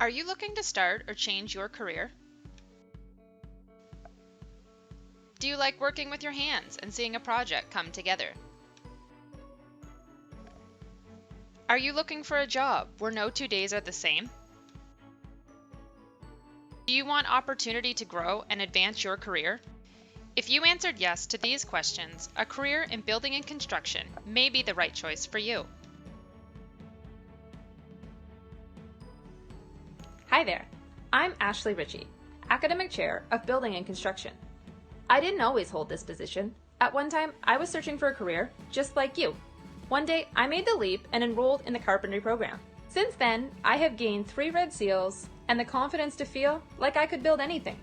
Are you looking to start or change your career? Do you like working with your hands and seeing a project come together? Are you looking for a job where no 2 days are the same? Do you want opportunity to grow and advance your career? If you answered yes to these questions, a career in building and construction may be the right choice for you. Hi there, I'm Ashley Ritchie, Academic Chair of Building and Construction. I didn't always hold this position. At one time, I was searching for a career just like you. One day, I made the leap and enrolled in the Carpentry program. Since then, I have gained 3 red seals and the confidence to feel like I could build anything.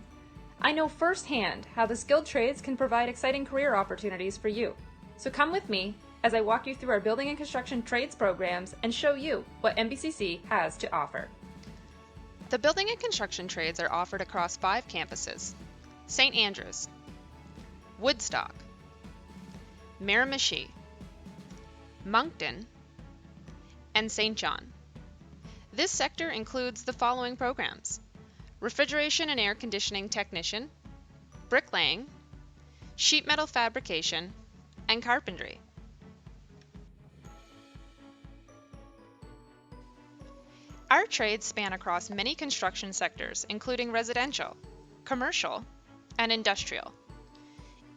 I know firsthand how the skilled trades can provide exciting career opportunities for you. So come with me as I walk you through our building and construction trades programs and show you what MBCC has to offer. The building and construction trades are offered across 5 campuses: St. Andrews, Woodstock, Miramichi, Moncton, and St. John. This sector includes the following programs: Refrigeration and Air Conditioning Technician, Bricklaying, Sheet Metal Fabrication, and Carpentry. Our trades span across many construction sectors, including residential, commercial, and industrial.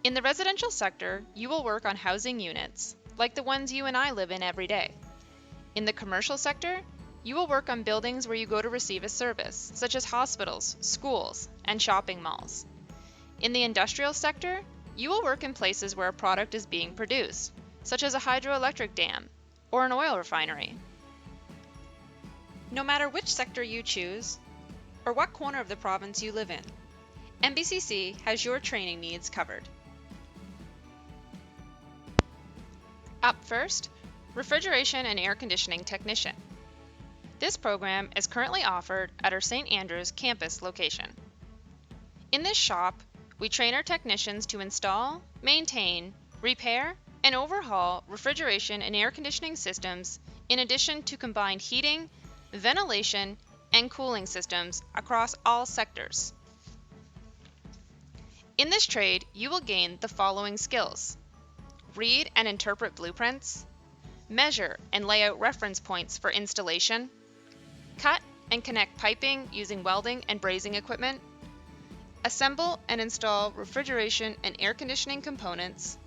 In the residential sector, you will work on housing units, like the ones you and I live in every day. In the commercial sector, you will work on buildings where you go to receive a service, such as hospitals, schools, and shopping malls. In the industrial sector, you will work in places where a product is being produced, such as a hydroelectric dam or an oil refinery. No matter which sector you choose, or what corner of the province you live in, MBCC has your training needs covered. Up first, Refrigeration and Air Conditioning Technician. This program is currently offered at our St. Andrews campus location. In this shop, we train our technicians to install, maintain, repair, and overhaul refrigeration and air conditioning systems, in addition to combined heating, ventilation, and cooling systems across all sectors. In this trade, you will gain the following skills: read and interpret blueprints, measure and lay out reference points for installation, cut and connect piping using welding and brazing equipment, assemble and install refrigeration and air conditioning components,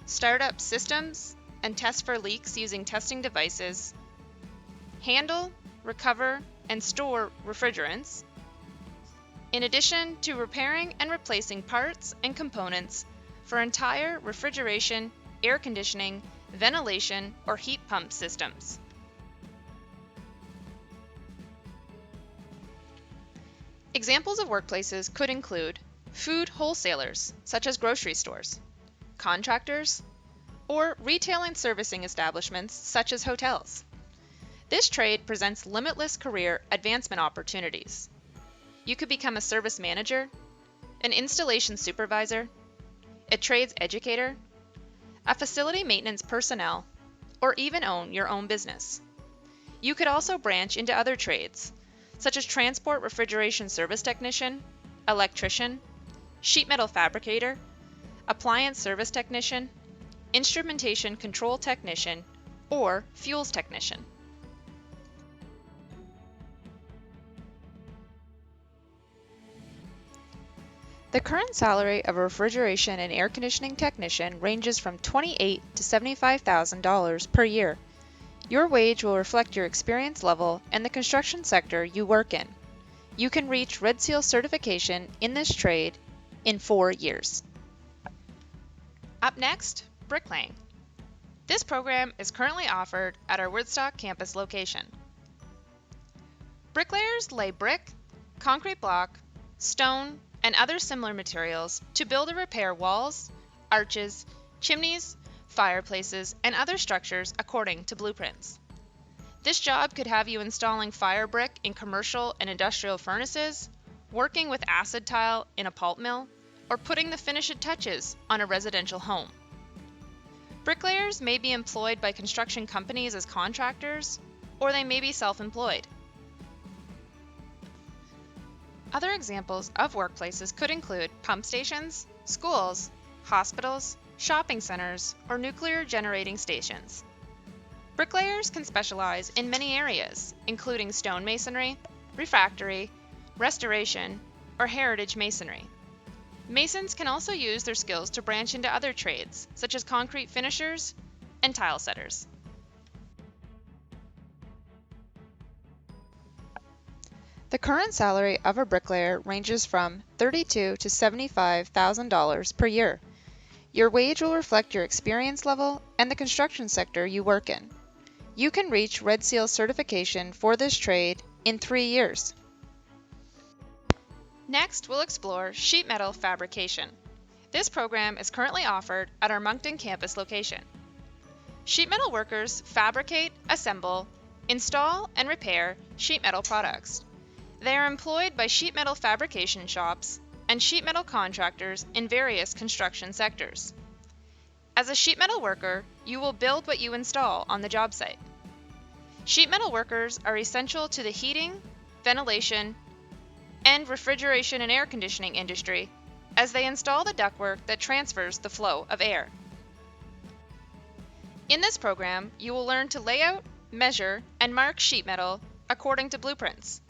start up systems and test for leaks using testing devices, handle, recover, and store refrigerants, in addition to repairing and replacing parts and components for entire refrigeration, air conditioning, ventilation, or heat pump systems. Examples of workplaces could include food wholesalers, such as grocery stores, contractors, or retail and servicing establishments, such as hotels. This trade presents limitless career advancement opportunities. You could become a service manager, an installation supervisor, a trades educator, a facility maintenance personnel, or even own your own business. You could also branch into other trades, such as transport refrigeration service technician, electrician, sheet metal fabricator, appliance service technician, instrumentation control technician, or fuels technician. The current salary of a refrigeration and air conditioning technician ranges from $28,000 to $75,000 per year. Your wage will reflect your experience level and the construction sector you work in. You can reach Red Seal certification in this trade in 4 years. Up next, Bricklaying. This program is currently offered at our Woodstock campus location. Bricklayers lay brick, concrete block, stone, and other similar materials to build or repair walls, arches, chimneys, fireplaces, and other structures according to blueprints. This job could have you installing fire brick in commercial and industrial furnaces, working with acid tile in a pulp mill, or putting the finishing touches on a residential home. Bricklayers may be employed by construction companies as contractors, or they may be self-employed. Other examples of workplaces could include pump stations, schools, hospitals, shopping centers, or nuclear generating stations. Bricklayers can specialize in many areas, including stonemasonry, refractory, restoration, or heritage masonry. Masons can also use their skills to branch into other trades, such as concrete finishers and tile setters. The current salary of a bricklayer ranges from $32,000 to $75,000 per year. Your wage will reflect your experience level and the construction sector you work in. You can reach Red Seal certification for this trade in 3 years. Next, we'll explore sheet metal fabrication. This program is currently offered at our Moncton campus location. Sheet metal workers fabricate, assemble, install, and repair sheet metal products. They are employed by sheet metal fabrication shops and sheet metal contractors in various construction sectors. As a sheet metal worker, you will build what you install on the job site. Sheet metal workers are essential to the heating, ventilation, and refrigeration and air conditioning industry as they install the ductwork that transfers the flow of air. In this program, you will learn to lay out, measure, and mark sheet metal according to blueprints.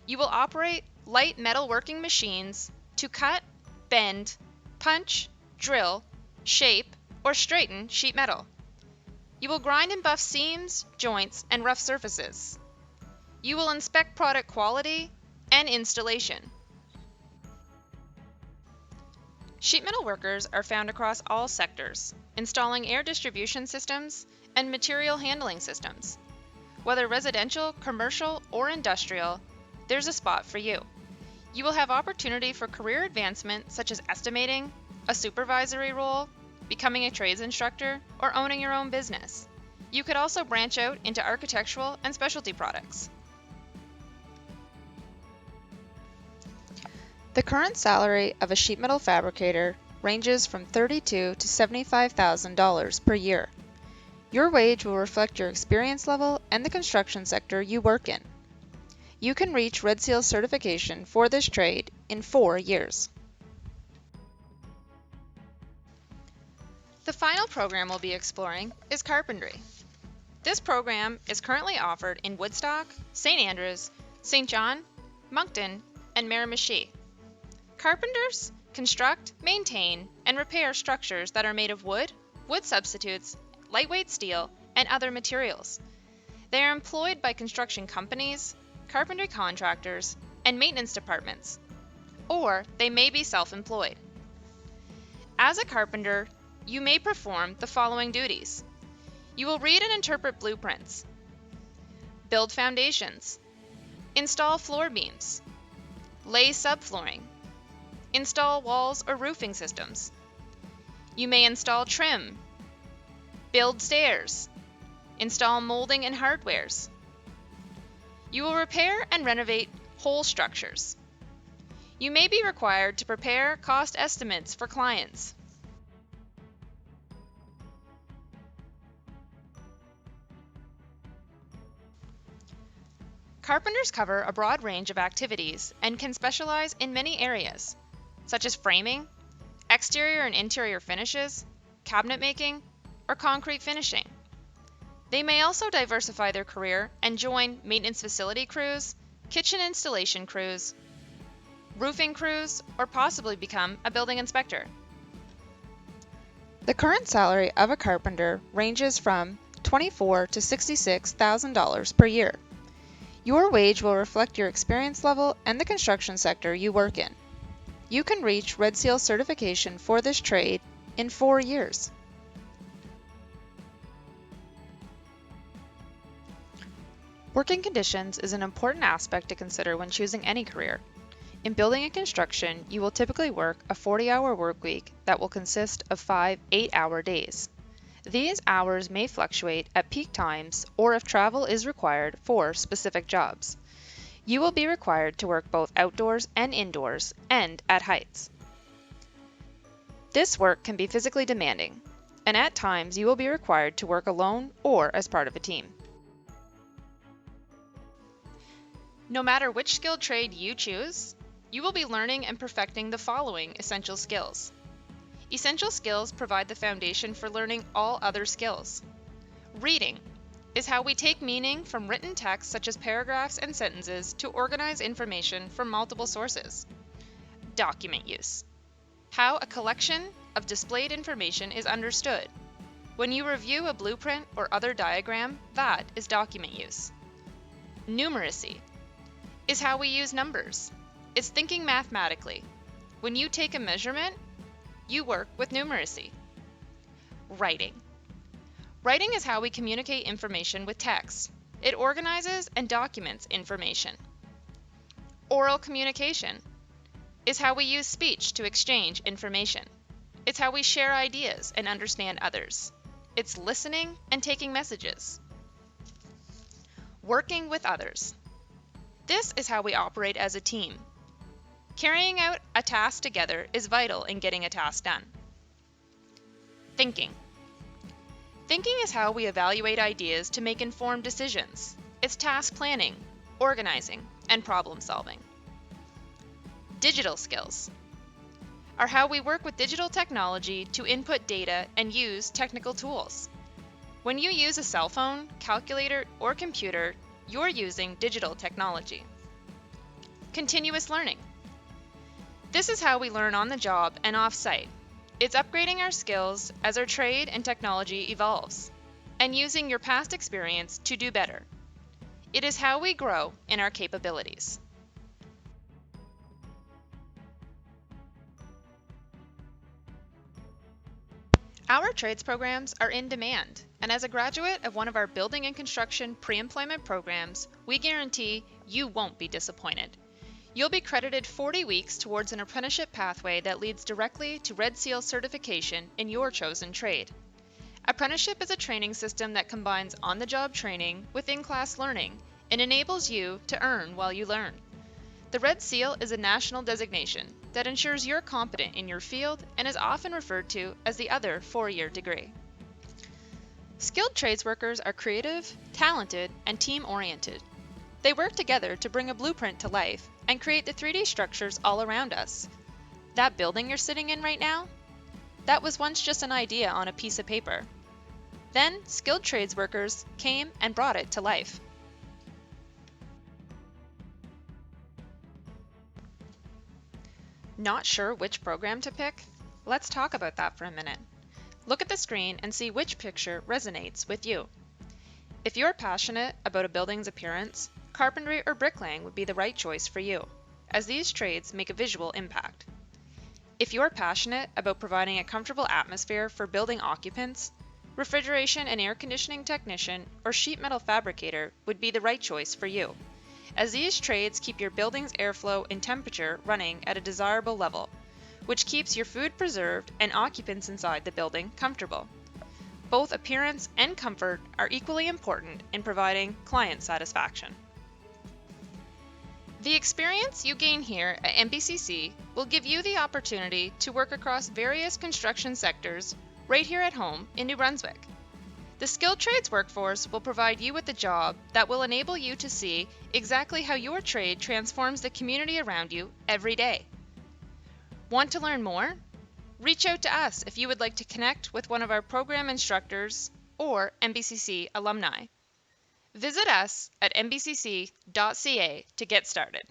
You will operate light metalworking machines to cut, bend, punch, drill, shape, or straighten sheet metal. You will grind and buff seams, joints, and rough surfaces. You will inspect product quality and installation. Sheet metal workers are found across all sectors, installing air distribution systems and material handling systems. Whether residential, commercial, or industrial, there's a spot for you. You will have opportunity for career advancement such as estimating, a supervisory role, becoming a trades instructor, or owning your own business. You could also branch out into architectural and specialty products. The current salary of a sheet metal fabricator ranges from $32,000 to $75,000 per year. Your wage will reflect your experience level and the construction sector you work in. You can reach Red Seal certification for this trade in 4 years. The final program we'll be exploring is Carpentry. This program is currently offered in Woodstock, St. Andrews, St. John, Moncton, and Miramichi. Carpenters construct, maintain, and repair structures that are made of wood, wood substitutes, lightweight steel, and other materials. They are employed by construction companies, carpentry contractors, and maintenance departments, or they may be self-employed. As a carpenter, you may perform the following duties. You will read and interpret blueprints, build foundations, install floor beams, lay subflooring, install walls or roofing systems. You may install trim, build stairs, install molding and hardwares. You will repair and renovate whole structures. You may be required to prepare cost estimates for clients. Carpenters cover a broad range of activities and can specialize in many areas, such as framing, exterior and interior finishes, cabinet making, or concrete finishing. They may also diversify their career and join maintenance facility crews, kitchen installation crews, roofing crews, or possibly become a building inspector. The current salary of a carpenter ranges from $24,000 to $66,000 per year. Your wage will reflect your experience level and the construction sector you work in. You can reach Red Seal certification for this trade in 4 years. Working conditions is an important aspect to consider when choosing any career. In building and construction, you will typically work a 40-hour work week that will consist of 5 8-hour days. These hours may fluctuate at peak times or if travel is required for specific jobs. You will be required to work both outdoors and indoors and at heights. This work can be physically demanding, and at times you will be required to work alone or as part of a team. No matter which skilled trade you choose, you will be learning and perfecting the following essential skills. Essential skills provide the foundation for learning all other skills. Reading is how we take meaning from written text such as paragraphs and sentences to organize information from multiple sources. Document use, how a collection of displayed information is understood. When you review a blueprint or other diagram, that is document use. Numeracy is how we use numbers. It's thinking mathematically. When you take a measurement, you work with numeracy. Writing. Writing is how we communicate information with text. It organizes and documents information. Oral communication is how we use speech to exchange information. It's how we share ideas and understand others. It's listening and taking messages. Working with others. This is how we operate as a team. Carrying out a task together is vital in getting a task done. Thinking. Thinking is how we evaluate ideas to make informed decisions. It's task planning, organizing, and problem solving. Digital skills are how we work with digital technology to input data and use technical tools. When you use a cell phone, calculator, or computer, you're using digital technology. Continuous learning. This is how we learn on the job and off-site. It's upgrading our skills as our trade and technology evolves, and using your past experience to do better. It is how we grow in our capabilities. Our trades programs are in demand, and as a graduate of one of our building and construction pre-employment programs, we guarantee you won't be disappointed. You'll be credited 40 weeks towards an apprenticeship pathway that leads directly to Red Seal certification in your chosen trade. Apprenticeship is a training system that combines on-the-job training with in-class learning and enables you to earn while you learn. The Red Seal is a national designation that ensures you're competent in your field and is often referred to as the other four-year degree. Skilled trades workers are creative, talented, and team-oriented. They work together to bring a blueprint to life and create the 3D structures all around us. That building you're sitting in right now? That was once just an idea on a piece of paper. Then, skilled trades workers came and brought it to life. Not sure which program to pick? Let's talk about that for a minute. Look at the screen and see which picture resonates with you. If you're passionate about a building's appearance, carpentry or bricklaying would be the right choice for you, as these trades make a visual impact. If you're passionate about providing a comfortable atmosphere for building occupants, refrigeration and air conditioning technician or sheet metal fabricator would be the right choice for you, as these trades keep your building's airflow and temperature running at a desirable level, which keeps your food preserved and occupants inside the building comfortable. Both appearance and comfort are equally important in providing client satisfaction. The experience you gain here at MBCC will give you the opportunity to work across various construction sectors right here at home in New Brunswick. The skilled trades workforce will provide you with a job that will enable you to see exactly how your trade transforms the community around you every day. Want to learn more? Reach out to us if you would like to connect with one of our program instructors or MBCC alumni. Visit us at mbcc.ca to get started.